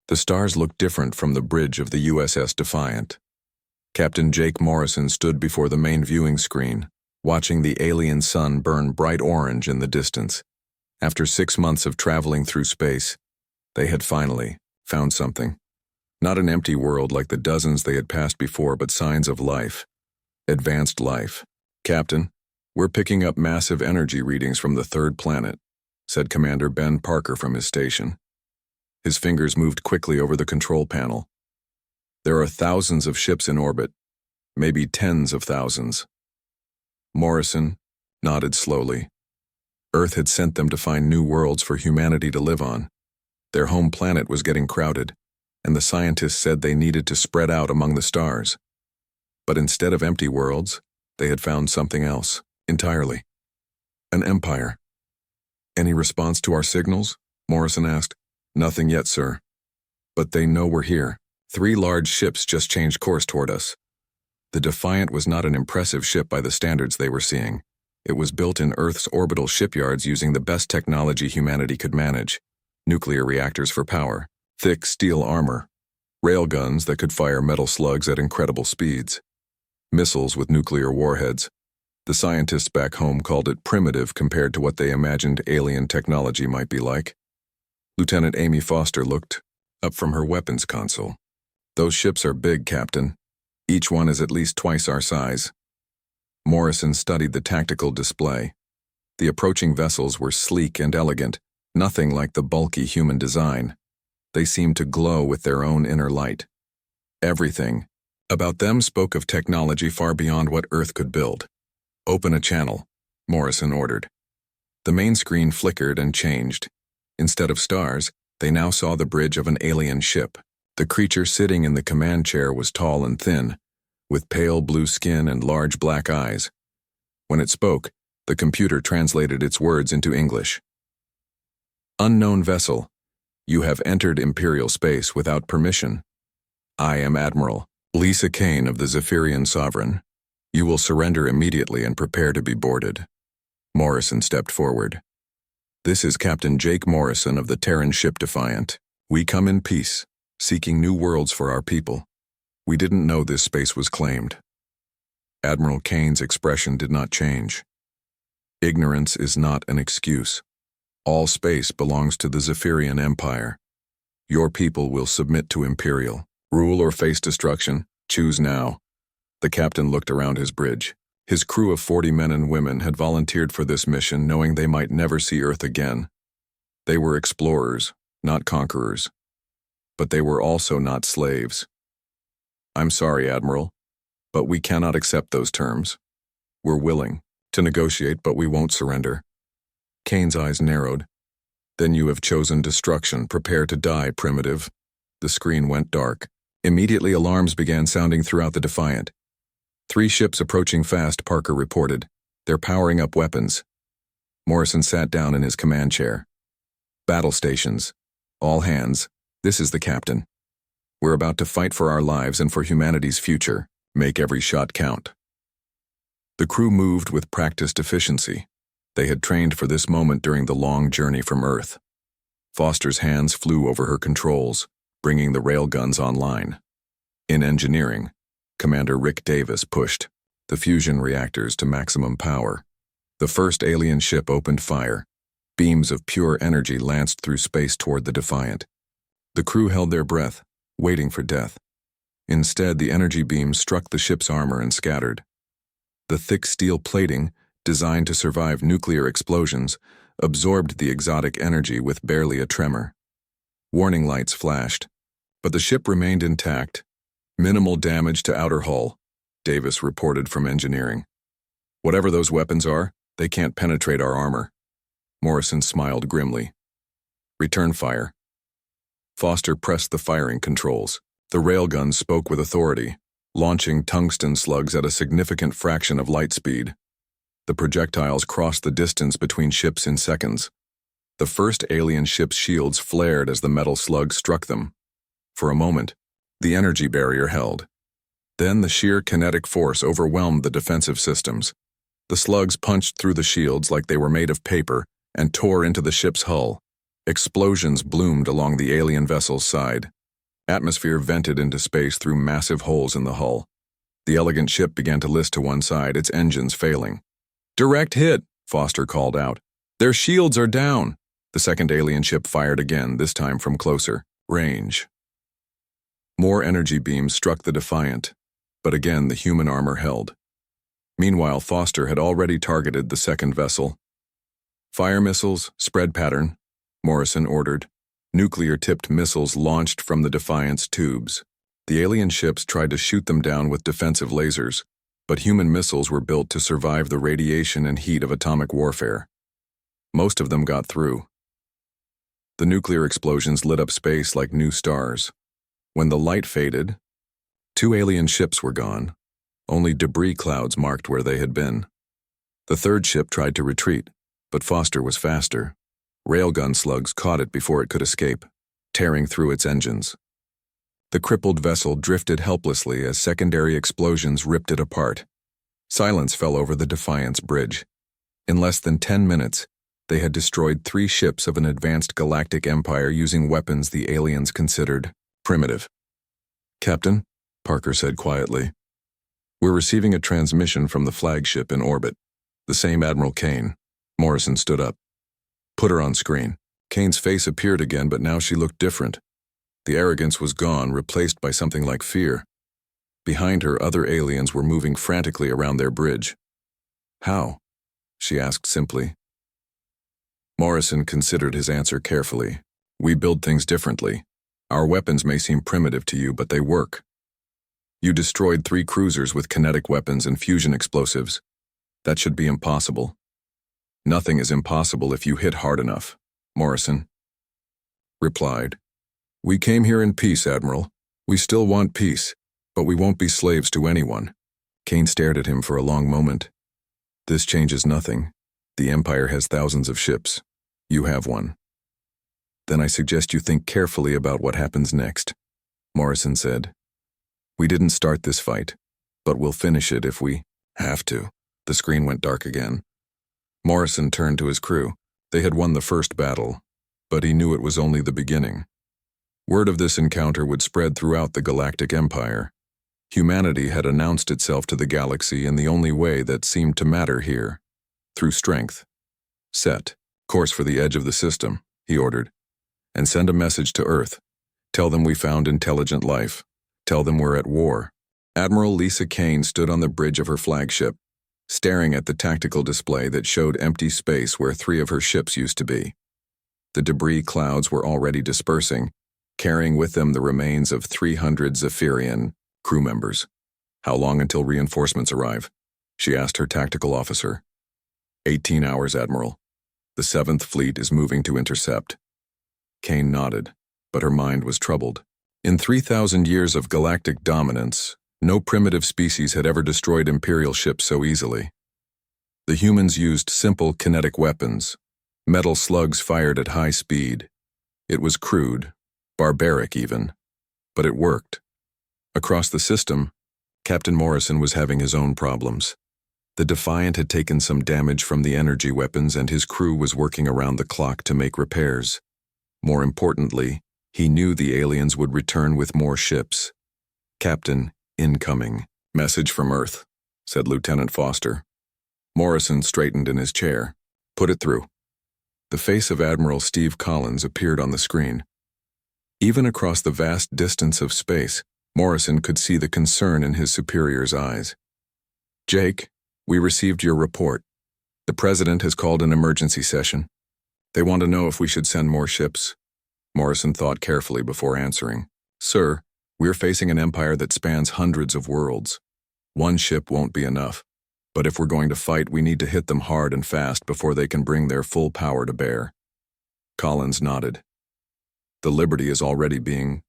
The stars looked different from the bridge of the USS Defiant. Captain Jake Morrison stood before the main viewing screen, watching the alien sun burn bright orange in the distance. After 6 months of traveling through space, they had finally found something. Not an empty world like the dozens they had passed before, but signs of life. Advanced life. "Captain, we're picking up massive energy readings from the third planet," said Commander Ben Parker from his station. His fingers moved quickly over the control panel. "There are thousands of ships in orbit, maybe tens of thousands." Morrison nodded slowly. Earth had sent them to find new worlds for humanity to live on. Their home planet was getting crowded, and the scientists said they needed to spread out among the stars. But instead of empty worlds, they had found something else entirely. An empire. "Any response to our signals?" Morrison asked. "Nothing yet, sir. But they know we're here. 3 large ships just changed course toward us." The Defiant was not an impressive ship by the standards they were seeing. It was built in Earth's orbital shipyards using the best technology humanity could manage. Nuclear reactors for power, thick steel armor, railguns that could fire metal slugs at incredible speeds, missiles with nuclear warheads. The scientists back home called it primitive compared to what they imagined alien technology might be like. Lieutenant Amy Foster looked up from her weapons console. "Those ships are big, Captain. Each one is at least twice our size." Morrison studied the tactical display. The approaching vessels were sleek and elegant, nothing like the bulky human design. They seemed to glow with their own inner light. Everything about them spoke of technology far beyond what Earth could build. "Open a channel," Morrison ordered. The main screen flickered and changed. Instead of stars, they now saw the bridge of an alien ship. The creature sitting in the command chair was tall and thin, with pale blue skin and large black eyes. When it spoke, the computer translated its words into English. "Unknown vessel. You have entered Imperial space without permission. I am Admiral Lisa Kane of the Zephyrian Sovereign. You will surrender immediately and prepare to be boarded." Morrison stepped forward. "This is Captain Jake Morrison of the Terran ship Defiant. We come in peace, seeking new worlds for our people. We didn't know this space was claimed." Admiral Kane's expression did not change. "Ignorance is not an excuse. All space belongs to the Zephyrian Empire. Your people will submit to Imperial. Rule or face destruction, choose now." The captain looked around his bridge. His crew of 40 men and women had volunteered for this mission knowing they might never see Earth again. They were explorers, not conquerors. But they were also not slaves. "I'm sorry, Admiral, but we cannot accept those terms. We're willing to negotiate, but we won't surrender." Kane's eyes narrowed. "Then you have chosen destruction. Prepare to die, primitive." The screen went dark. Immediately alarms began sounding throughout the Defiant. 3 ships approaching fast, Parker reported. "They're powering up weapons." Morrison sat down in his command chair. "Battle stations. All hands. This is the captain. We're about to fight for our lives and for humanity's future. Make every shot count." The crew moved with practiced efficiency. They had trained for this moment during the long journey from Earth. Foster's hands flew over her controls, bringing the railguns online. In engineering, Commander Rick Davis pushed the fusion reactors to maximum power. The first alien ship opened fire. Beams of pure energy lanced through space toward the Defiant. The crew held their breath, waiting for death. Instead, the energy beams struck the ship's armor and scattered. The thick steel plating, designed to survive nuclear explosions, absorbed the exotic energy with barely a tremor. Warning lights flashed, but the ship remained intact. "Minimal damage to outer hull," Davis reported from engineering. "Whatever those weapons are, they can't penetrate our armor." Morrison smiled grimly. "Return fire." Foster pressed the firing controls. The railguns spoke with authority, launching tungsten slugs at a significant fraction of light speed. The projectiles crossed the distance between ships in seconds. The first alien ship's shields flared as the metal slugs struck them. For a moment, the energy barrier held. Then the sheer kinetic force overwhelmed the defensive systems. The slugs punched through the shields like they were made of paper and tore into the ship's hull. Explosions bloomed along the alien vessel's side. Atmosphere vented into space through massive holes in the hull. The elegant ship began to list to one side, its engines failing. "Direct hit," Foster called out. "Their shields are down." The second alien ship fired again, this time from closer range. More energy beams struck the Defiant, but again the human armor held. Meanwhile, Foster had already targeted the second vessel. "Fire missiles, spread pattern," Morrison ordered. Nuclear-tipped missiles launched from the Defiant's tubes. The alien ships tried to shoot them down with defensive lasers, but human missiles were built to survive the radiation and heat of atomic warfare. Most of them got through. The nuclear explosions lit up space like new stars. When the light faded, 2 alien ships were gone. Only debris clouds marked where they had been. The third ship tried to retreat, but Foster was faster. Railgun slugs caught it before it could escape, tearing through its engines. The crippled vessel drifted helplessly as secondary explosions ripped it apart. Silence fell over the Defiant's bridge. In less than 10 minutes, they had destroyed 3 ships of an advanced galactic empire using weapons the aliens considered primitive. "Captain," Parker said quietly, "we're receiving a transmission from the flagship in orbit. The same Admiral Kane." Morrison stood up. "Put her on screen." Kane's face appeared again, but now she looked different. The arrogance was gone, replaced by something like fear. Behind her, other aliens were moving frantically around their bridge. "How?" she asked simply. Morrison considered his answer carefully. "We build things differently. Our weapons may seem primitive to you, but they work. You destroyed 3 cruisers with kinetic weapons and fusion explosives. That should be impossible." "Nothing is impossible if you hit hard enough," Morrison replied. "We came here in peace, Admiral. We still want peace, but we won't be slaves to anyone." Kane stared at him for a long moment. "This changes nothing. The Empire has thousands of ships. You have one." "Then I suggest you think carefully about what happens next," Morrison said. "We didn't start this fight, but we'll finish it if we have to." The screen went dark again. Morrison turned to his crew. They had won the first battle, but he knew it was only the beginning. Word of this encounter would spread throughout the Galactic Empire. Humanity had announced itself to the galaxy in the only way that seemed to matter here, through strength. "Set course for the edge of the system," he ordered, "and send a message to Earth. Tell them we found intelligent life. Tell them we're at war." Admiral Lisa Kane stood on the bridge of her flagship, staring at the tactical display that showed empty space where 3 of her ships used to be. The debris clouds were already dispersing, carrying with them the remains of 300 Zephyrian crew members. "How long until reinforcements arrive?" she asked her tactical officer. 18 hours, Admiral. The 7th Fleet is moving to intercept." Kane nodded, but her mind was troubled. In 3,000 years of galactic dominance, no primitive species had ever destroyed Imperial ships so easily. The humans used simple kinetic weapons, metal slugs fired at high speed. It was crude, barbaric even, but it worked. Across the system, Captain Morrison was having his own problems. The Defiant had taken some damage from the energy weapons and his crew was working around the clock to make repairs. More importantly, he knew the aliens would return with more ships. "Captain, incoming." "Message from Earth," said Lieutenant Foster. Morrison straightened in his chair. "Put it through." The face of Admiral Steve Collins appeared on the screen. Even across the vast distance of space, Morrison could see the concern in his superior's eyes. "Jake, we received your report. The President has called an emergency session. They want to know if we should send more ships." Morrison thought carefully before answering. "Sir, we're facing an empire that spans hundreds of worlds. One ship won't be enough. But if we're going to fight, we need to hit them hard and fast before they can bring their full power to bear." Collins nodded. "The Liberty is already being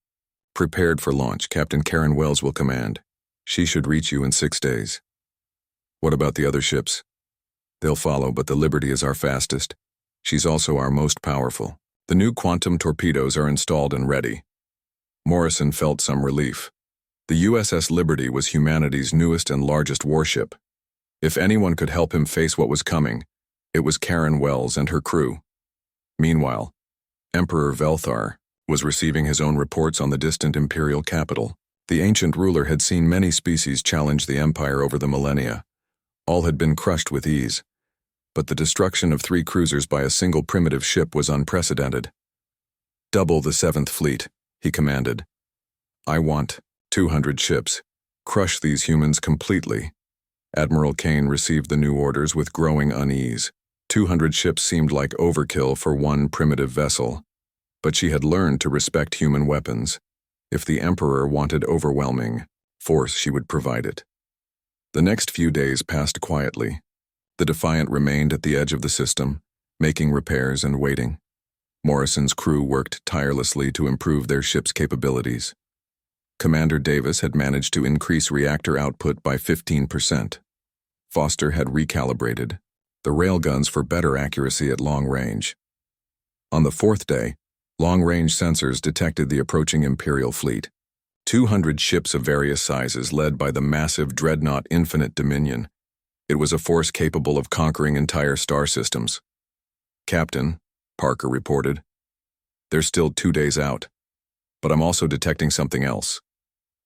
prepared for launch. Captain Karen Wells will command. She should reach you in 6 days." "What about the other ships?" "They'll follow, but the Liberty is our fastest. She's also our most powerful. The new quantum torpedoes are installed and ready." Morrison felt some relief. The USS Liberty was humanity's newest and largest warship. If anyone could help him face what was coming, it was Karen Wells and her crew. Meanwhile, Emperor Velthar was receiving his own reports on the distant imperial capital. The ancient ruler had seen many species challenge the empire over the millennia. All had been crushed with ease. But the destruction of 3 cruisers by a single primitive ship was unprecedented. "Double the 7th Fleet," he commanded. "I want 200 ships. Crush these humans completely." Admiral Kane received the new orders with growing unease. 200 ships seemed like overkill for one primitive vessel. But she had learned to respect human weapons. If the Emperor wanted overwhelming force, she would provide it. The next few days passed quietly. The Defiant remained at the edge of the system, making repairs and waiting. Morrison's crew worked tirelessly to improve their ship's capabilities. Commander Davis had managed to increase reactor output by 15%. Foster had recalibrated the railguns for better accuracy at long range. On the 4th day, long-range sensors detected the approaching Imperial fleet. 200 ships of various sizes led by the massive dreadnought Infinite Dominion. It was a force capable of conquering entire star systems. "Captain," Parker reported, "they're still 2 days out. But I'm also detecting something else.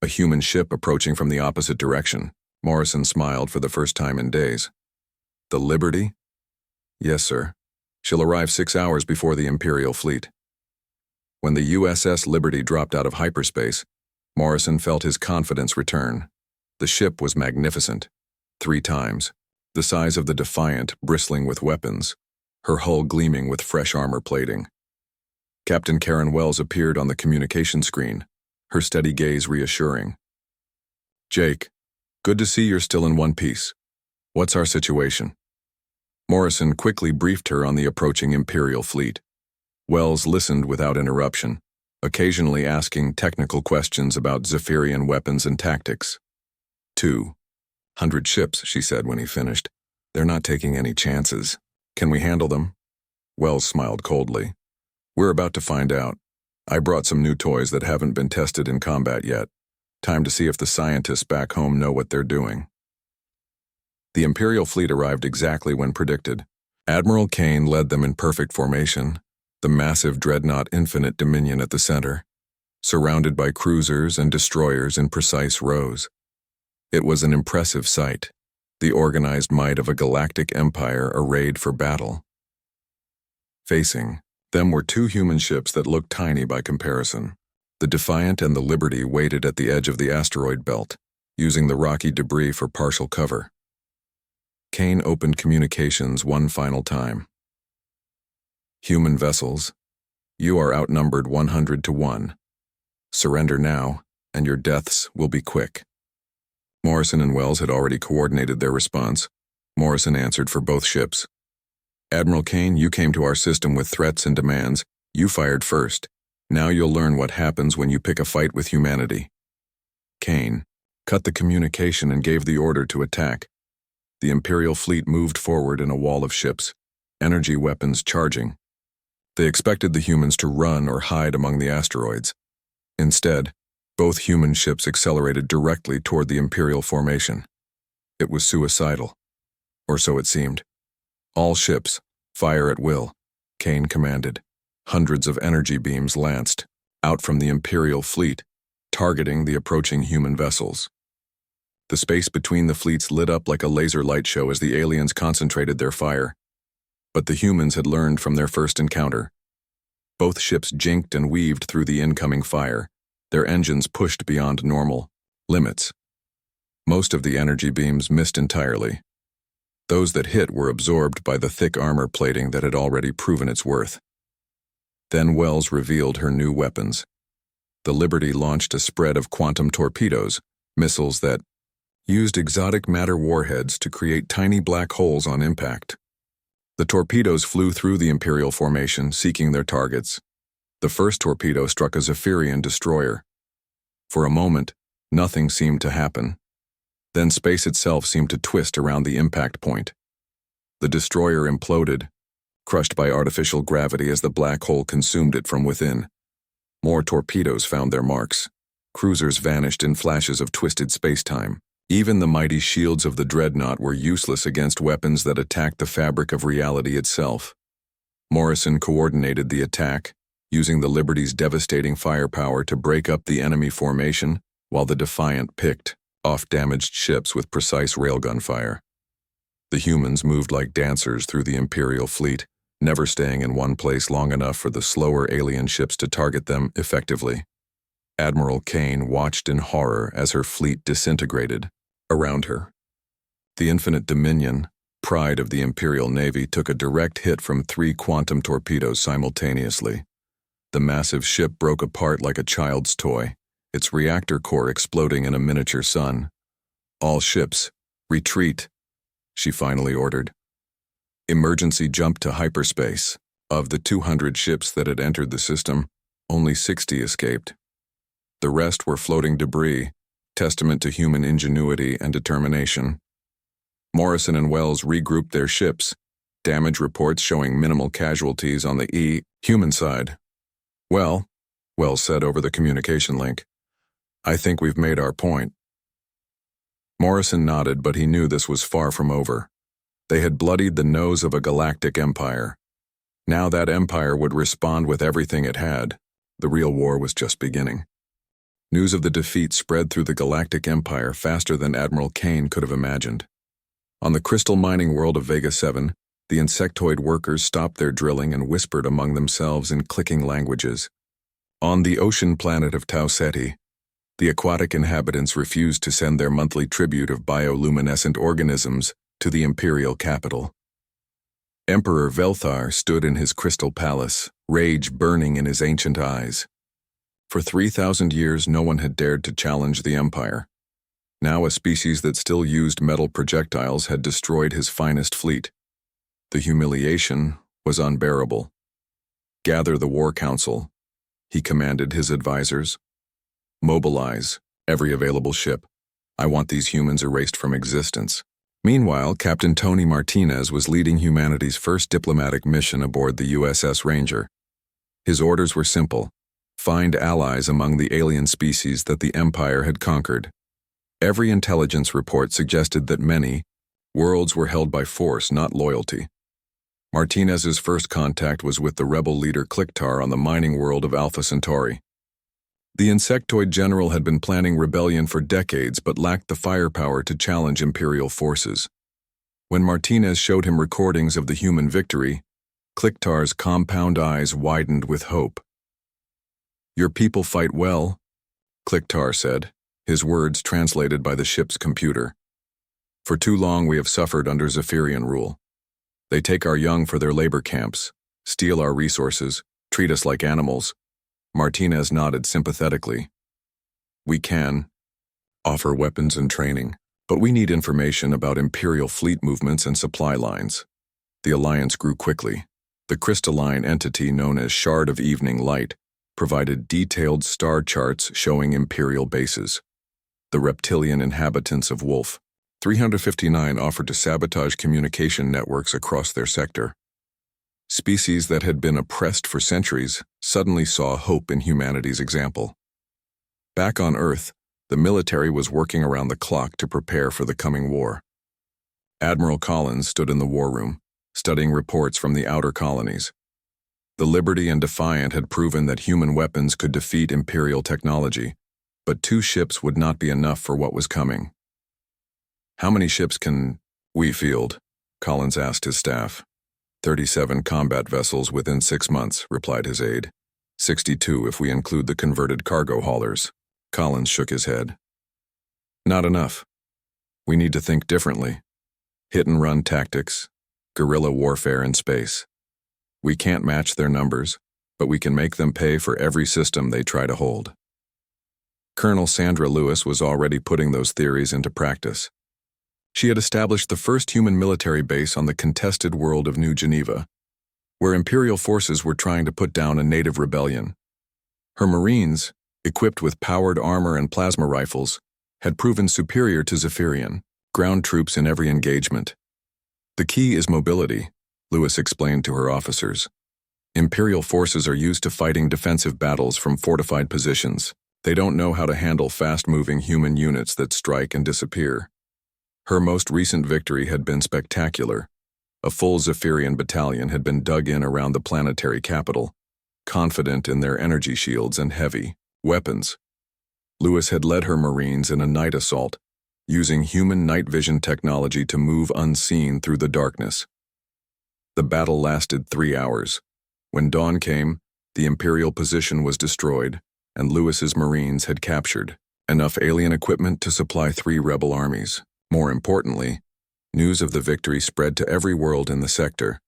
A human ship approaching from the opposite direction." Morrison smiled for the first time in days. "The Liberty?" "Yes, sir. She'll arrive 6 hours before the Imperial fleet." When the USS Liberty dropped out of hyperspace, Morrison felt his confidence return. The ship was magnificent. 3 times the size of the Defiant, bristling with weapons, her hull gleaming with fresh armor plating. Captain Karen Wells appeared on the communication screen, her steady gaze reassuring. "Jake, good to see you're still in one piece. What's our situation?" Morrison quickly briefed her on the approaching Imperial fleet. Wells listened without interruption, occasionally asking technical questions about Zephyrian weapons and tactics. 200 ships, she said when he finished. "They're not taking any chances. Can we handle them?" Wells smiled coldly. "We're about to find out. I brought some new toys that haven't been tested in combat yet. Time to see if the scientists back home know what they're doing." The Imperial fleet arrived exactly when predicted. Admiral Kane led them in perfect formation, the massive dreadnought Infinite Dominion at the center, surrounded by cruisers and destroyers in precise rows. It was an impressive sight, the organized might of a galactic empire arrayed for battle. Facing them were 2 human ships that looked tiny by comparison. The Defiant and the Liberty waited at the edge of the asteroid belt, using the rocky debris for partial cover. Kane opened communications one final time. "Human vessels, you are outnumbered 100 to 1. Surrender now, and your deaths will be quick." Morrison and Wells had already coordinated their response. Morrison answered for both ships. "Admiral Kane, you came to our system with threats and demands. You fired first. Now you'll learn what happens when you pick a fight with humanity." Kane cut the communication and gave the order to attack. The Imperial fleet moved forward in a wall of ships, energy weapons charging. They expected the humans to run or hide among the asteroids. Instead, both human ships accelerated directly toward the Imperial formation. It was suicidal, or so it seemed. "All ships, fire at will," Kane commanded. Hundreds of energy beams lanced out from the Imperial fleet, targeting the approaching human vessels. The space between the fleets lit up like a laser light show as the aliens concentrated their fire. But the humans had learned from their first encounter. Both ships jinked and weaved through the incoming fire, their engines pushed beyond normal limits. Most of the energy beams missed entirely. Those that hit were absorbed by the thick armor plating that had already proven its worth. Then Wells revealed her new weapons. The Liberty launched a spread of quantum torpedoes, missiles that used exotic matter warheads to create tiny black holes on impact. The torpedoes flew through the Imperial formation, seeking their targets. The first torpedo struck a Zephyrian destroyer. For a moment, nothing seemed to happen. Then space itself seemed to twist around the impact point. The destroyer imploded, crushed by artificial gravity as the black hole consumed it from within. More torpedoes found their marks. Cruisers vanished in flashes of twisted space-time. Even the mighty shields of the dreadnought were useless against weapons that attacked the fabric of reality itself. Morrison coordinated the attack, using the Liberty's devastating firepower to break up the enemy formation, while the Defiant picked off damaged ships with precise railgun fire. The humans moved like dancers through the Imperial fleet, never staying in one place long enough for the slower alien ships to target them effectively. Admiral Kane watched in horror as her fleet disintegrated around her. The Infinite Dominion, pride of the Imperial Navy, took a direct hit from 3 quantum torpedoes simultaneously. The massive ship broke apart like a child's toy, its reactor core exploding in a miniature sun. "All ships, retreat," she finally ordered. Emergency jump to hyperspace. Of the 200 ships that had entered the system, only 60 escaped. The rest were floating debris, testament to human ingenuity and determination. Morrison and Wells regrouped their ships, damage reports showing minimal casualties on the human side. "Well," Wells said over the communication link, "I think we've made our point." Morrison nodded, but he knew this was far from over. They had bloodied the nose of a galactic empire. Now that empire would respond with everything it had. The real war was just beginning. News of the defeat spread through the galactic empire faster than Admiral Kane could have imagined. On the crystal mining world of Vega 7, the insectoid workers stopped their drilling and whispered among themselves in clicking languages. On the ocean planet of Tau Ceti, the aquatic inhabitants refused to send their monthly tribute of bioluminescent organisms to the imperial capital. Emperor Velthar stood in his crystal palace, rage burning in his ancient eyes. For 3,000 years, no one had dared to challenge the empire. Now a species that still used metal projectiles had destroyed his finest fleet. The humiliation was unbearable. "Gather the War Council," he commanded his advisors. "Mobilize every available ship. I want these humans erased from existence." Meanwhile, Captain Tony Martinez was leading humanity's first diplomatic mission aboard the USS Ranger. His orders were simple: find allies among the alien species that the Empire had conquered. Every intelligence report suggested that many worlds were held by force, not loyalty. Martinez's first contact was with the rebel leader Kliktar on the mining world of Alpha Centauri. The insectoid general had been planning rebellion for decades but lacked the firepower to challenge Imperial forces. When Martinez showed him recordings of the human victory, Kliktar's compound eyes widened with hope. "Your people fight well," Kliktar said, his words translated by the ship's computer. "For too long we have suffered under Zephyrian rule. They take our young for their labor camps, steal our resources, treat us like animals." Martinez nodded sympathetically. "We can offer weapons and training, but we need information about Imperial fleet movements and supply lines." The alliance grew quickly. The crystalline entity known as Shard of Evening Light provided detailed star charts showing Imperial bases. The reptilian inhabitants of Wolf 359 offered to sabotage communication networks across their sector. Species that had been oppressed for centuries suddenly saw hope in humanity's example. Back on Earth, the military was working around the clock to prepare for the coming war. Admiral Collins stood in the war room, studying reports from the outer colonies. The Liberty and Defiant had proven that human weapons could defeat Imperial technology, but 2 ships would not be enough for what was coming. "How many ships can we field?" Collins asked his staff. 37 combat vessels within 6 months, replied his aide. 62 if we include the converted cargo haulers. Collins shook his head. "Not enough. We need to think differently. Hit-and-run tactics, guerrilla warfare in space. We can't match their numbers, but we can make them pay for every system they try to hold." Colonel Sandra Lewis was already putting those theories into practice. She had established the first human military base on the contested world of New Geneva, where Imperial forces were trying to put down a native rebellion. Her Marines, equipped with powered armor and plasma rifles, had proven superior to Zephyrian ground troops in every engagement. "The key is mobility," Lewis explained to her officers. "Imperial forces are used to fighting defensive battles from fortified positions. They don't know how to handle fast-moving human units that strike and disappear." Her most recent victory had been spectacular. A full Zephyrian battalion had been dug in around the planetary capital. confident in their energy shields and heavy weapons. Lewis had led her Marines in a night assault, using human night vision technology to move unseen through the darkness. The battle lasted 3 hours. When dawn came, the Imperial position was destroyed, and Lewis's Marines had captured enough alien equipment to supply 3 rebel armies. More importantly, news of the victory spread to every world in the sector.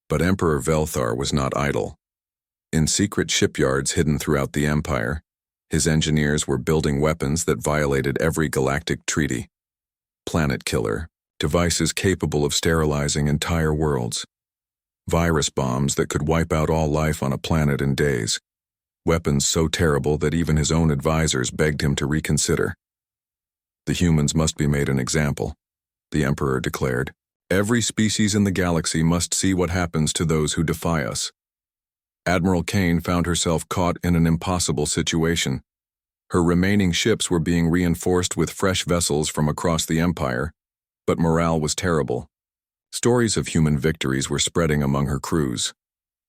But Emperor Velthar was not idle. In secret shipyards hidden throughout the Empire, his engineers were building weapons that violated every galactic treaty. Planet killer, devices capable of sterilizing entire worlds. Virus bombs that could wipe out all life on a planet in days. Weapons so terrible that even his own advisors begged him to reconsider. The humans must be made an example, the Emperor declared. Every species in the galaxy must see what happens to those who defy us. Admiral Kane found herself caught in an impossible situation. Her remaining ships were being reinforced with fresh vessels from across the Empire, but morale was terrible. Stories of human victories were spreading among her crews,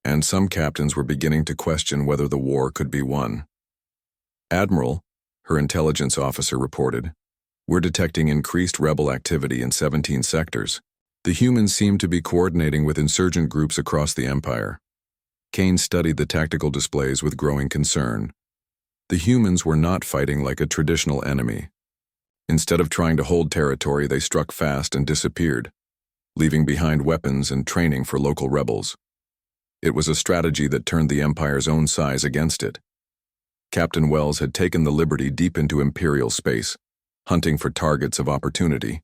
and some captains were beginning to question whether the war could be won. Admiral, her intelligence officer reported, "We're detecting increased rebel activity in 17 sectors. The humans seem to be coordinating with insurgent groups across the Empire." Kane studied the tactical displays with growing concern. The humans were not fighting like a traditional enemy. Instead of trying to hold territory, they struck fast and disappeared, leaving behind weapons and training for local rebels. It was a strategy that turned the Empire's own size against it. Captain Wells had taken the Liberty deep into Imperial space, hunting for targets of opportunity.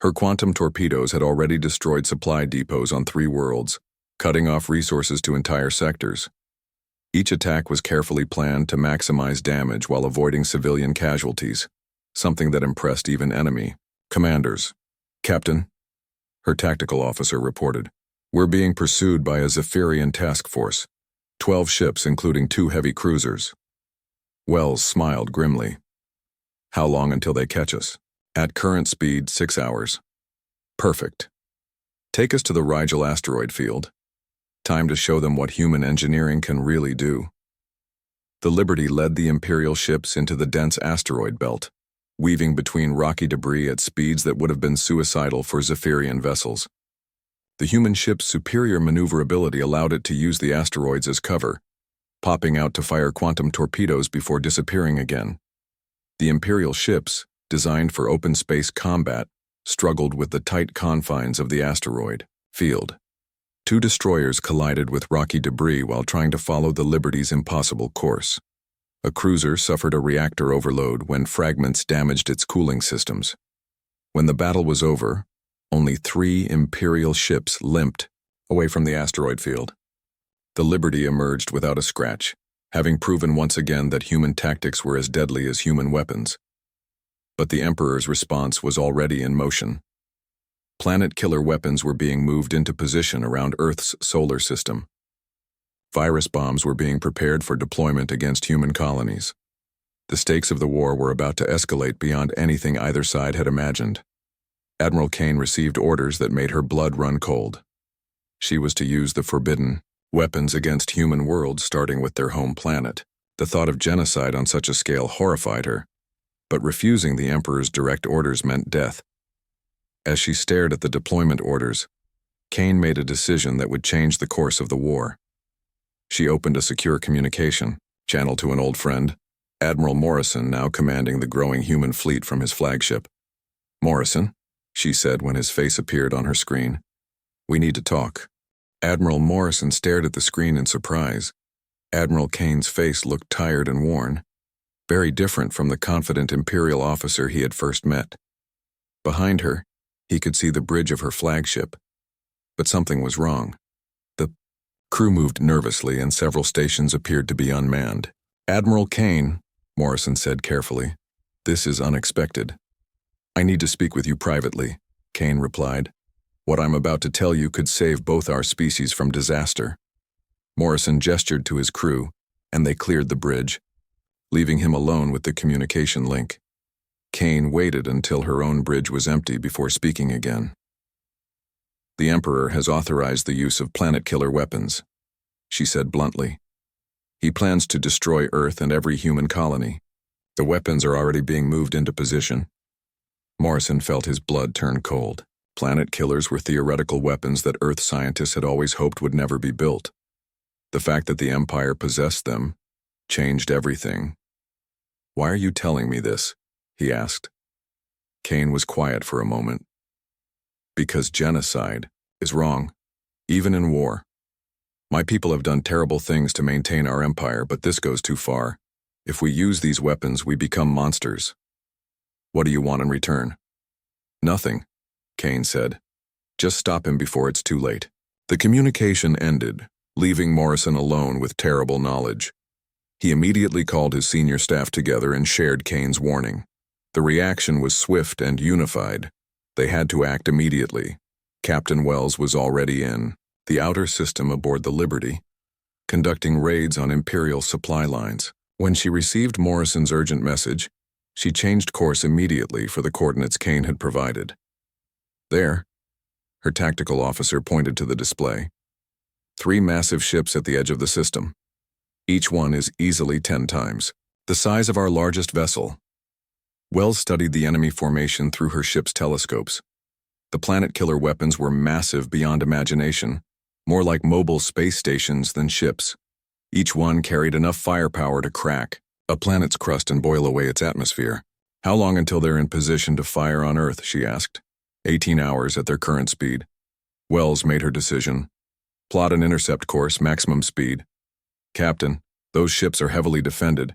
Her quantum torpedoes had already destroyed supply depots on 3 worlds, cutting off resources to entire sectors. Each attack was carefully planned to maximize damage while avoiding civilian casualties, something that impressed even enemy commanders. "Captain," her tactical officer reported, "we're being pursued by a Zephyrian task force, 12 ships including 2 heavy cruisers." Wells smiled grimly. "How long until they catch us?" "At current speed, 6 hours." "Perfect. Take us to the Rigel asteroid field. Time to show them what human engineering can really do." The Liberty led the Imperial ships into the dense asteroid belt, weaving between rocky debris at speeds that would have been suicidal for Zephyrian vessels. The human ship's superior maneuverability allowed it to use the asteroids as cover, popping out to fire quantum torpedoes before disappearing again. The Imperial ships, designed for open space combat, struggled with the tight confines of the asteroid field. 2 destroyers collided with rocky debris while trying to follow the Liberty's impossible course. A cruiser suffered a reactor overload when fragments damaged its cooling systems. When the battle was over, only 3 Imperial ships limped away from the asteroid field. The Liberty emerged without a scratch, having proven once again that human tactics were as deadly as human weapons. But the Emperor's response was already in motion. Planet-killer weapons were being moved into position around Earth's solar system. Virus bombs were being prepared for deployment against human colonies. The stakes of the war were about to escalate beyond anything either side had imagined. Admiral Kane received orders that made her blood run cold. She was to use the forbidden weapons against human worlds, starting with their home planet. The thought of genocide on such a scale horrified her, but refusing the Emperor's direct orders meant death. As she stared at the deployment orders, Kane made a decision that would change the course of the war. She opened a secure communication channel to an old friend, Admiral Morrison, now commanding the growing human fleet from his flagship. "Morrison," she said when his face appeared on her screen, "we need to talk." Admiral Morrison stared at the screen in surprise. Admiral Kane's face looked tired and worn, very different from the confident Imperial officer he had first met. Behind her, he could see the bridge of her flagship, but something was wrong. The crew moved nervously and several stations appeared to be unmanned. "Admiral Kane," Morrison said carefully, "this is unexpected." "I need to speak with you privately," Kane replied. "What I'm about to tell you could save both our species from disaster." Morrison gestured to his crew, and they cleared the bridge, leaving him alone with the communication link. Kane waited until her own bridge was empty before speaking again. "The Emperor has authorized the use of planet-killer weapons," she said bluntly. He plans to destroy Earth and every human colony. The weapons are already being moved into position. Morrison felt his blood turn cold. Planet killers were theoretical weapons that Earth scientists had always hoped would never be built. The fact that the Empire possessed them changed everything. "Why are you telling me this?" he asked. Kane was quiet for a moment. "Because genocide is wrong, even in war. My people have done terrible things to maintain our empire, but this goes too far. If we use these weapons, we become monsters. What do you want in return?" "Nothing," Kane said. "Just stop him before it's too late." The communication ended, leaving Morrison alone with terrible knowledge. He immediately called his senior staff together and shared Kane's warning. The reaction was swift and unified. They had to act immediately. Captain Wells was already in the outer system aboard the Liberty, conducting raids on Imperial supply lines. When she received Morrison's urgent message, she changed course immediately for the coordinates Kane had provided. There, her tactical officer pointed to the display. 3 massive ships at the edge of the system. Each one is easily 10 times the size of our largest vessel. Wells studied the enemy formation through her ship's telescopes. The planet-killer weapons were massive beyond imagination, more like mobile space stations than ships. Each one carried enough firepower to crack a planet's crust and boil away its atmosphere. "How long until they're in position to fire on Earth?" she asked. 18 hours at their current speed. Wells made her decision. "Plot an intercept course, maximum speed." "Captain, those ships are heavily defended.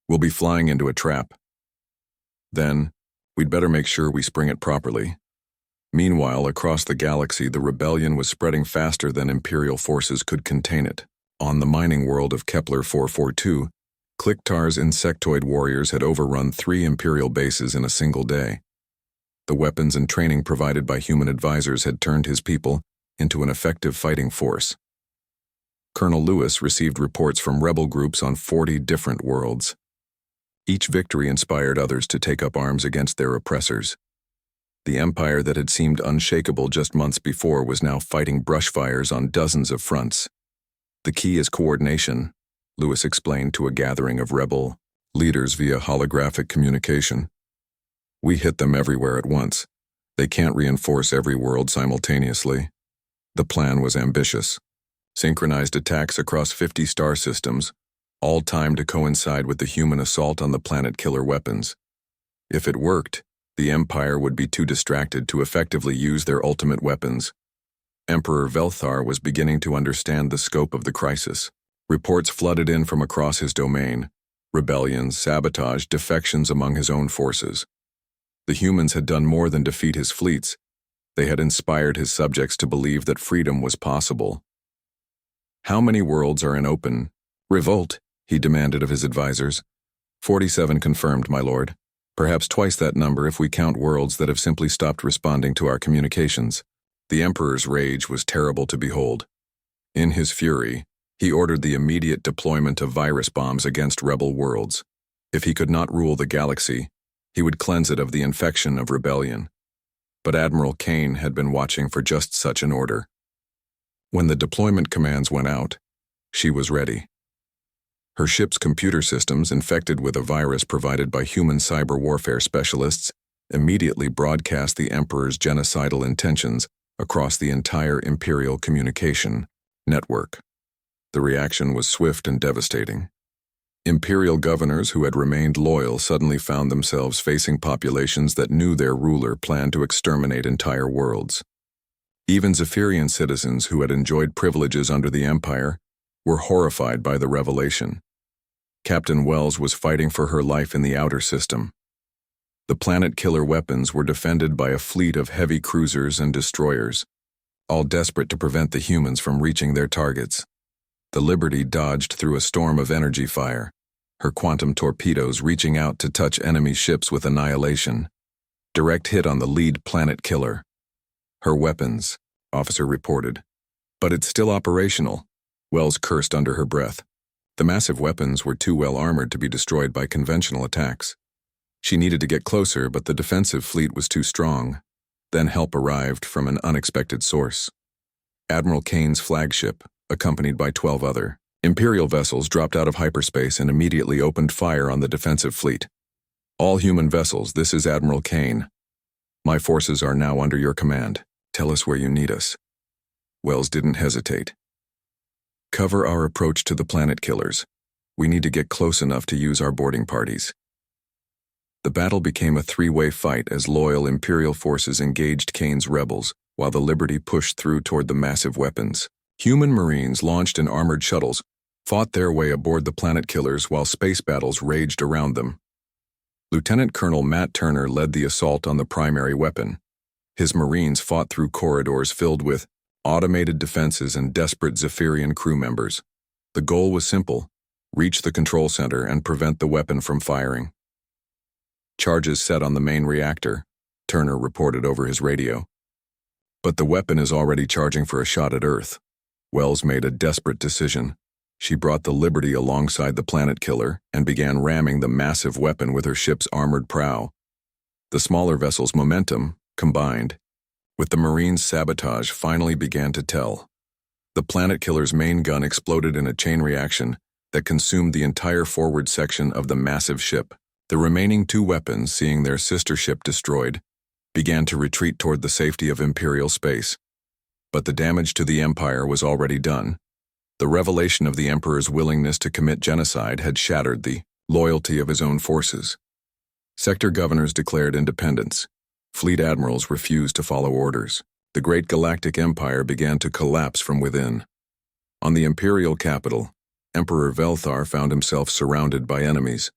We'll be flying into a trap." "Then, we'd better make sure we spring it properly." Meanwhile, across the galaxy, the rebellion was spreading faster than Imperial forces could contain it. On the mining world of Kepler 442, Kliktar's insectoid warriors had overrun 3 Imperial bases in a single day. The weapons and training provided by human advisors had turned his people into an effective fighting force. Colonel Lewis received reports from rebel groups on 40 different worlds. Each victory inspired others to take up arms against their oppressors. The empire that had seemed unshakable just months before was now fighting brushfires on dozens of fronts. "The key is coordination," Lewis explained to a gathering of rebel leaders via holographic communication. "We hit them everywhere at once. They can't reinforce every world simultaneously." The plan was ambitious. Synchronized attacks across 50 star systems, all timed to coincide with the human assault on the planet-killer weapons. If it worked, the Empire would be too distracted to effectively use their ultimate weapons. Emperor Velthar was beginning to understand the scope of the crisis. Reports flooded in from across his domain: rebellions, sabotage, defections among his own forces. The humans had done more than defeat his fleets. They had inspired his subjects to believe that freedom was possible. "How many worlds are in open revolt?" he demanded of his advisors. 47 confirmed, my lord. Perhaps twice that number if we count worlds that have simply stopped responding to our communications. The Emperor's rage was terrible to behold. In his fury, he ordered the immediate deployment of virus bombs against rebel worlds. If he could not rule the galaxy, he would cleanse it of the infection of rebellion. But Admiral Kane had been watching for just such an order. When the deployment commands went out, she was ready. Her ship's computer systems, infected with a virus provided by human cyber warfare specialists, immediately broadcast the Emperor's genocidal intentions across the entire Imperial communication network. The reaction was swift and devastating. Imperial governors who had remained loyal suddenly found themselves facing populations that knew their ruler planned to exterminate entire worlds. Even Zephyrian citizens who had enjoyed privileges under the Empire were horrified by the revelation. Captain Wells was fighting for her life in the outer system. The planet-killer weapons were defended by a fleet of heavy cruisers and destroyers, all desperate to prevent the humans from reaching their targets. The Liberty dodged through a storm of energy fire, her quantum torpedoes reaching out to touch enemy ships with annihilation. Direct hit on the lead planet-killer. "Her weapons," officer reported. "But it's still operational," Wells cursed under her breath. The massive weapons were too well armored to be destroyed by conventional attacks. She needed to get closer, but the defensive fleet was too strong. Then help arrived from an unexpected source. Admiral Kane's flagship, accompanied by 12 other Imperial vessels dropped out of hyperspace and immediately opened fire on the defensive fleet. All human vessels, this is Admiral Kane. My forces are now under your command. Tell us where you need us. Wells didn't hesitate. Cover our approach to the planet killers. We need to get close enough to use our boarding parties. The battle became a three-way fight as loyal Imperial forces engaged Kane's rebels, while the Liberty pushed through toward the massive weapons. Human Marines launched in armored shuttles, fought their way aboard the planet killers while space battles raged around them. Lieutenant Colonel Matt Turner led the assault on the primary weapon. His Marines fought through corridors filled with automated defenses and desperate Zephyrian crew members. The goal was simple: reach the control center and prevent the weapon from firing. Charges set on the main reactor, Turner reported over his radio. But the weapon is already charging for a shot at Earth. Wells made a desperate decision. She brought the Liberty alongside the planet killer and began ramming the massive weapon with her ship's armored prow. The smaller vessel's momentum, combined with the Marines' sabotage, finally began to tell. The planet killer's main gun exploded in a chain reaction that consumed the entire forward section of the massive ship. The remaining two weapons, seeing their sister ship destroyed, began to retreat toward the safety of Imperial space. But the damage to the Empire was already done. The revelation of the Emperor's willingness to commit genocide had shattered the loyalty of his own forces. Sector governors declared independence. Fleet admirals refused to follow orders. The great Galactic Empire began to collapse from within. On the Imperial capital, Emperor Velthar found himself surrounded by enemies.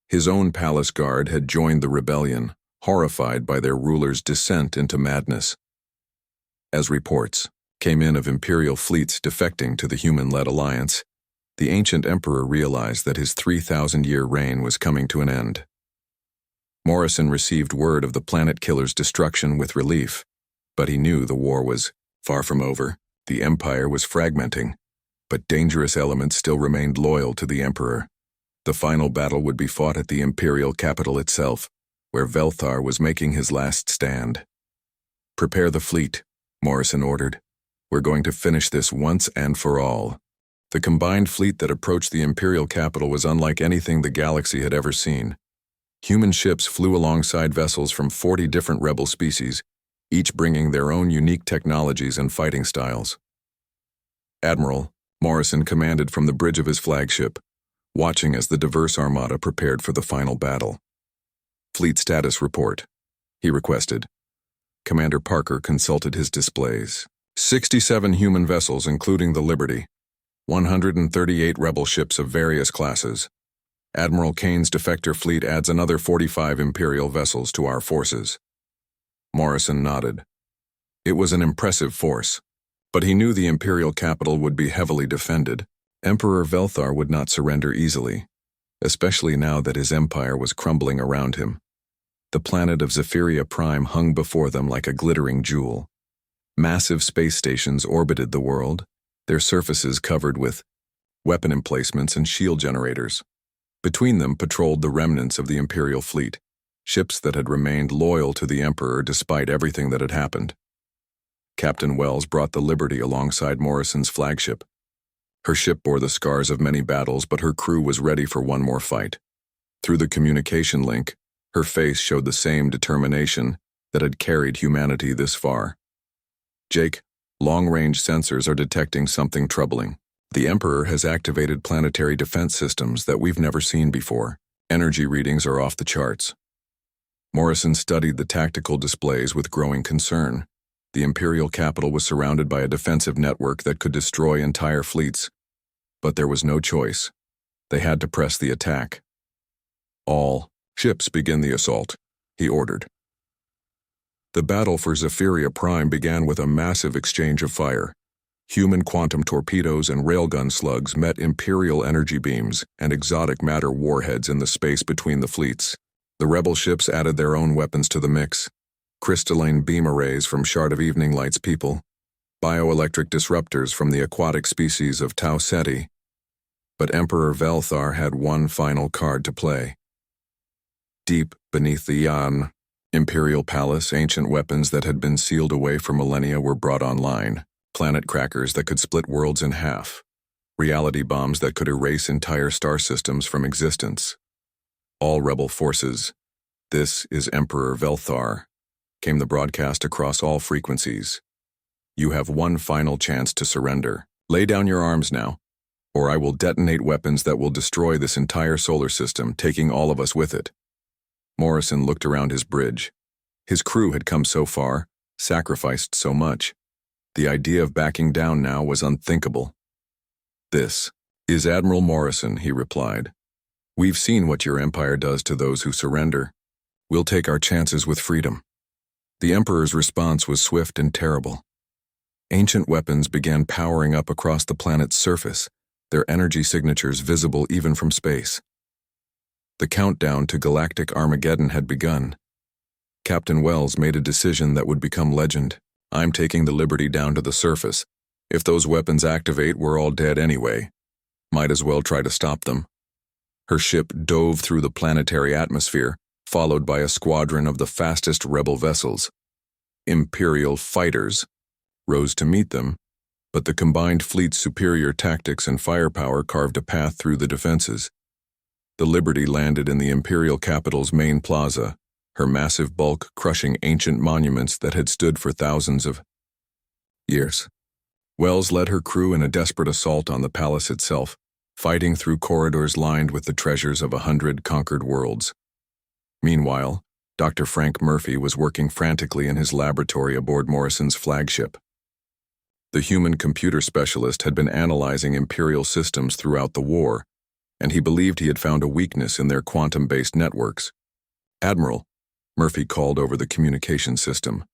His own palace guard had joined the rebellion, horrified by their ruler's descent into madness. As reports came in of Imperial fleets defecting to the human-led alliance, the ancient emperor realized that his 3,000-year reign was coming to an end. Morrison received word of the planet killer's destruction with relief, but he knew the war was far from over. The Empire was fragmenting, but dangerous elements still remained loyal to the Emperor. The final battle would be fought at the Imperial capital itself, where Velthar was making his last stand. "Prepare the fleet," Morrison ordered. "We're going to finish this once and for all." The combined fleet that approached the Imperial capital was unlike anything the galaxy had ever seen. Human ships flew alongside vessels from 40 different rebel species, each bringing their own unique technologies and fighting styles. Admiral, Morrison commanded from the bridge of his flagship, watching as the diverse armada prepared for the final battle. "Fleet status report," he requested. Commander Parker consulted his displays. 67 human vessels, including the Liberty. 138 rebel ships of various classes. Admiral Kane's defector fleet adds another 45 Imperial vessels to our forces. Morrison nodded. It was an impressive force, but he knew the Imperial capital would be heavily defended. Emperor Velthar would not surrender easily, especially now that his empire was crumbling around him. The planet of Zephyria Prime hung before them like a glittering jewel. Massive space stations orbited the world, their surfaces covered with weapon emplacements and shield generators. Between them patrolled the remnants of the Imperial fleet, ships that had remained loyal to the Emperor despite everything that had happened. Captain Wells brought the Liberty alongside Morrison's flagship. Her ship bore the scars of many battles, but her crew was ready for one more fight. Through the communication link, her face showed the same determination that had carried humanity this far. "Jake, long-range sensors are detecting something troubling. The Emperor has activated planetary defense systems that we've never seen before. Energy readings are off the charts." Morrison studied the tactical displays with growing concern. The Imperial capital was surrounded by a defensive network that could destroy entire fleets. But there was no choice. They had to press the attack. "All ships begin the assault," he ordered. The battle for Zephyria Prime began with a massive exchange of fire. Human quantum torpedoes and railgun slugs met Imperial energy beams and exotic matter warheads in the space between the fleets. The rebel ships added their own weapons to the mix: crystalline beam arrays from Shard of Evening Light's people, bioelectric disruptors from the aquatic species of Tau Ceti. But Emperor Velthar had one final card to play. Deep beneath the Yan Imperial Palace, ancient weapons that had been sealed away for millennia were brought online, planet crackers that could split worlds in half. reality bombs that could erase entire star systems from existence. All rebel forces. This is Emperor Velthar, came the broadcast across all frequencies. You have one final chance to surrender. Lay down your arms now, or I will detonate weapons that will destroy this entire solar system, taking all of us with it. Morrison looked around his bridge. His crew had come so far, sacrificed so much. The idea of backing down now was unthinkable. This is Admiral Morrison, he replied. We've seen what your empire does to those who surrender. We'll take our chances with freedom. The Emperor's response was swift and terrible. Ancient weapons began powering up across the planet's surface, their energy signatures visible even from space. The countdown to galactic Armageddon had begun. Captain Wells made a decision that would become legend. I'm taking the Liberty down to the surface. If those weapons activate, we're all dead anyway. Might as well try to stop them. Her ship dove through the planetary atmosphere, followed by a squadron of the fastest rebel vessels. Imperial fighters rose to meet them, but the combined fleet's superior tactics and firepower carved a path through the defenses. The Liberty landed in the Imperial capital's main plaza, her massive bulk crushing ancient monuments that had stood for thousands of years. Wells led her crew in a desperate assault on the palace itself, fighting through corridors lined with the treasures of 100 conquered worlds. Meanwhile, Dr. Frank Murphy was working frantically in his laboratory aboard Morrison's flagship. The human computer specialist had been analyzing Imperial systems throughout the war, and he believed he had found a weakness in their quantum-based networks. Admiral, Murphy called over the communication system.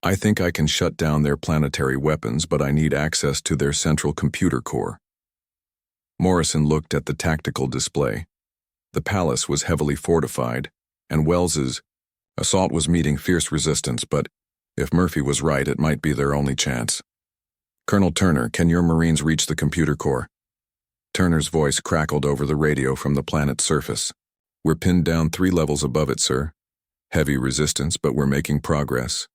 I think I can shut down their planetary weapons, but I need access to their central computer core. Morrison looked at the tactical display. The palace was heavily fortified, and Wells's assault was meeting fierce resistance, but if Murphy was right, it might be their only chance. Colonel Turner, can your Marines reach the computer core? Turner's voice crackled over the radio from the planet's surface. We're pinned down 3 levels above it, sir. Heavy resistance, but we're making progress.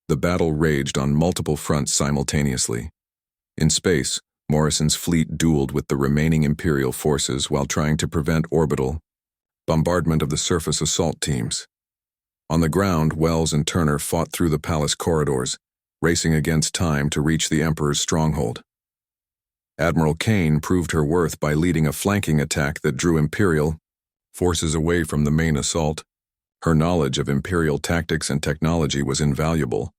The battle raged on multiple fronts simultaneously. In space, Morrison's fleet dueled with the remaining Imperial forces while trying to prevent orbital bombardment of the surface assault teams. On the ground, Wells and Turner fought through the palace corridors, racing against time to reach the Emperor's stronghold. Admiral Kane proved her worth by leading a flanking attack that drew Imperial forces away from the main assault. Her knowledge of Imperial tactics and technology was invaluable,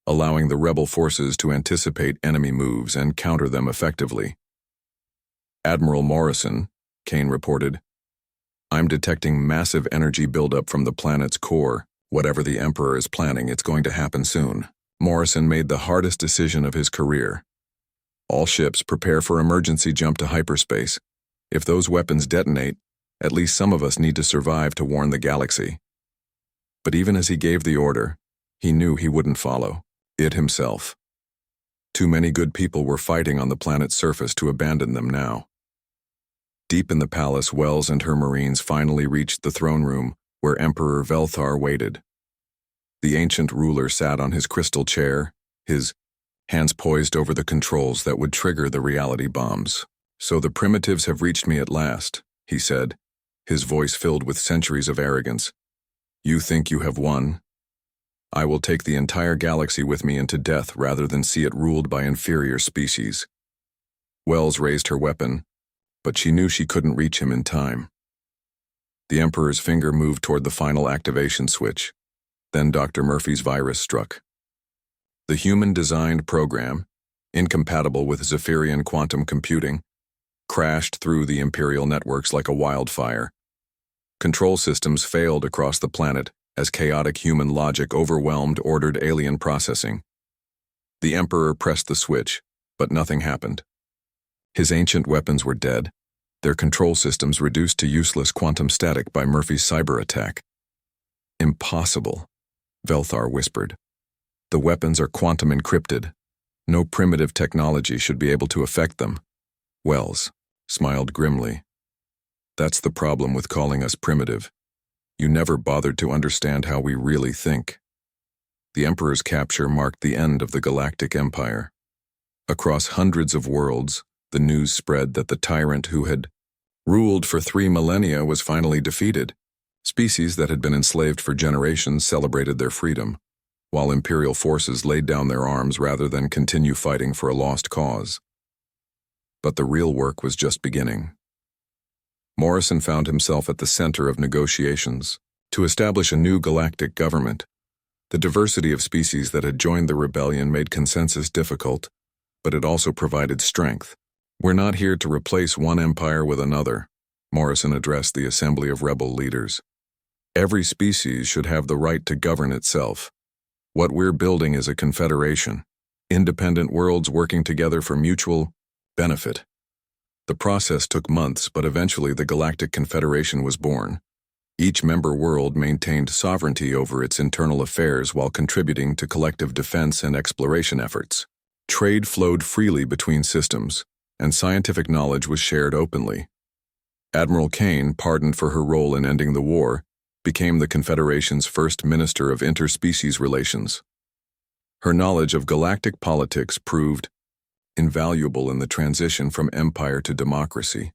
allowing the rebel forces to anticipate enemy moves and counter them effectively. Admiral Morrison, Kane reported, I'm detecting massive energy buildup from the planet's core. Whatever the Emperor is planning, it's going to happen soon. Morrison made the hardest decision of his career. All ships prepare for emergency jump to hyperspace. If those weapons detonate, at least some of us need to survive to warn the galaxy. But even as he gave the order, he knew he wouldn't follow it himself. Too many good people were fighting on the planet's surface to abandon them now. Deep in the palace, Wells and her Marines finally reached the throne room where Emperor Velthar waited. The ancient ruler sat on his crystal chair, his hands poised over the controls that would trigger the reality bombs. So the primitives have reached me at last, he said, his voice filled with centuries of arrogance. You think you have won? I will take the entire galaxy with me into death rather than see it ruled by inferior species. Wells raised her weapon, but she knew she couldn't reach him in time. The Emperor's finger moved toward the final activation switch. Then Dr. Murphy's virus struck. The human-designed program, incompatible with Zephyrian quantum computing, crashed through the Imperial networks like a wildfire. Control systems failed across the planet as chaotic human logic overwhelmed ordered alien processing. The Emperor pressed the switch, but nothing happened. His ancient weapons were dead, their control systems reduced to useless quantum static by Murphy's cyber attack. Impossible, Velthar whispered. The weapons are quantum encrypted. No primitive technology should be able to affect them. Wells smiled grimly. That's the problem with calling us primitive. You never bothered to understand how we really think. The Emperor's capture marked the end of the Galactic Empire. Across hundreds of worlds, The news spread that the tyrant who had ruled for 3 millennia was finally defeated. Species that had been enslaved for generations celebrated their freedom, while imperial forces laid down their arms rather than continue fighting for a lost cause. But the real work was just beginning. Morrison found himself at the center of negotiations to establish a new galactic government. The diversity of species that had joined the rebellion made consensus difficult, but it also provided strength. "We're not here to replace one empire with another," Morrison addressed the assembly of rebel leaders. "Every species should have the right to govern itself. What we're building is a confederation, independent worlds working together for mutual benefit." The process took months, but eventually the Galactic Confederation was born. Each member world maintained sovereignty over its internal affairs while contributing to collective defense and exploration efforts. Trade flowed freely between systems, and scientific knowledge was shared openly. Admiral Kane, pardoned for her role in ending the war, became the Confederation's first Minister of Interspecies Relations. Her knowledge of galactic politics proved invaluable in the transition from empire to democracy.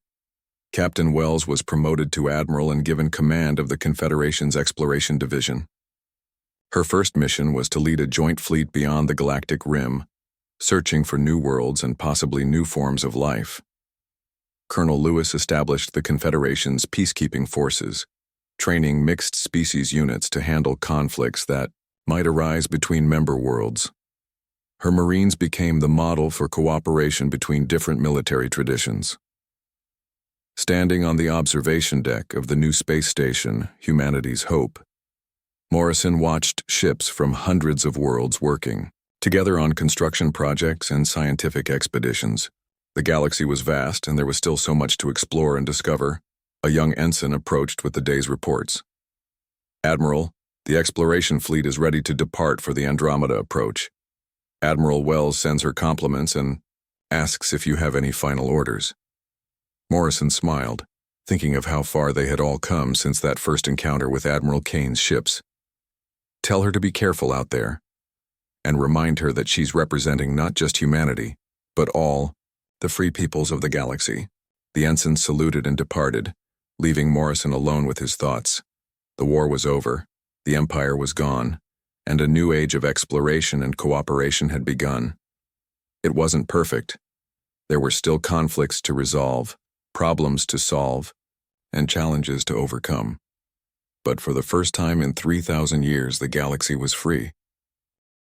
Captain Wells was promoted to admiral and given command of the Confederation's Exploration Division. Her first mission was to lead a joint fleet beyond the galactic rim, searching for new worlds and possibly new forms of life. Colonel Lewis established the Confederation's peacekeeping forces, training mixed species units to handle conflicts that might arise between member worlds. Her Marines became the model for cooperation between different military traditions. Standing on the observation deck of the new space station, Humanity's Hope, Morrison watched ships from hundreds of worlds working together on construction projects and scientific expeditions. The galaxy was vast, and there was still so much to explore and discover. A young ensign approached with the day's reports. "Admiral, the exploration fleet is ready to depart for the Andromeda approach. Admiral Wells sends her compliments and asks if you have any final orders." Morrison smiled, thinking of how far they had all come since that first encounter with Admiral Kane's ships. "Tell her to be careful out there, and remind her that she's representing not just humanity, but all the free peoples of the galaxy." The ensign saluted and departed, leaving Morrison alone with his thoughts. The war was over, the Empire was gone, and a new age of exploration and cooperation had begun. It wasn't perfect. There were still conflicts to resolve, problems to solve, and challenges to overcome. But for the first time in 3,000 years, the galaxy was free.